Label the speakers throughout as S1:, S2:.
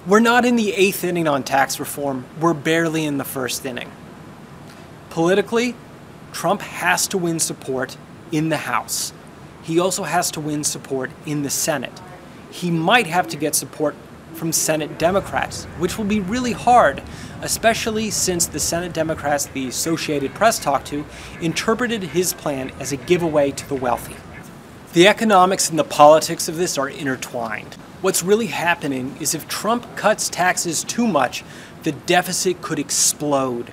S1: We're not in the 8th inning on tax reform, we're barely in the 1st inning. Politically, Trump has to win support in the House. He also has to win support in the Senate. He might have to get support from Senate Democrats, which will be really hard, especially since the Senate Democrats the Associated Press talked to interpreted his plan as a giveaway to the wealthy. The economics and the politics of this are intertwined. What's really happening is if Trump cuts taxes too much, the deficit could explode.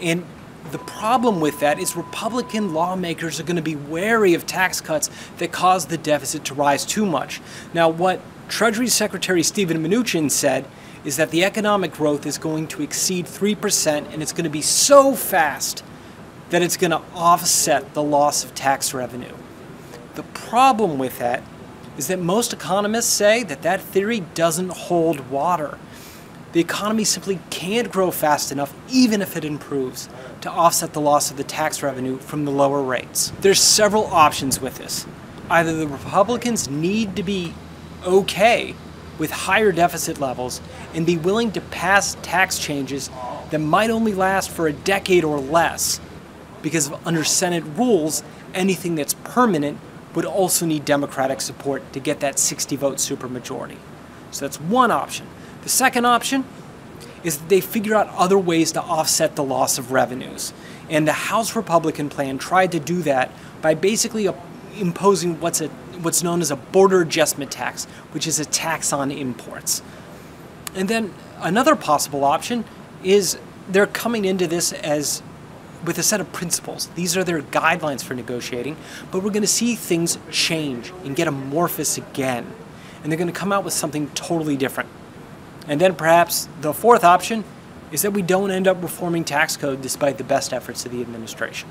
S1: And the problem with that is Republican lawmakers are going to be wary of tax cuts that cause the deficit to rise too much. Now, what Treasury Secretary Steven Mnuchin said is that the economic growth is going to exceed 3%, and it's going to be so fast that it's going to offset the loss of tax revenue. The problem with that is that most economists say that that theory doesn't hold water. The economy simply can't grow fast enough, even if it improves, to offset the loss of the tax revenue from the lower rates. There's several options with this. Either the Republicans need to be okay with higher deficit levels and be willing to pass tax changes that might only last for a decade or less, because under Senate rules, anything that's permanent would also need Democratic support to get that 60-vote supermajority. So that's one option. The second option is that they figure out other ways to offset the loss of revenues. And the House Republican plan tried to do that by basically imposing what's known as a border adjustment tax, which is a tax on imports. And then another possible option is they're coming into this with a set of principles. These are their guidelines for negotiating, but we're going to see things change and get amorphous again. And they're going to come out with something totally different. And then perhaps the fourth option is that we don't end up reforming tax code despite the best efforts of the administration.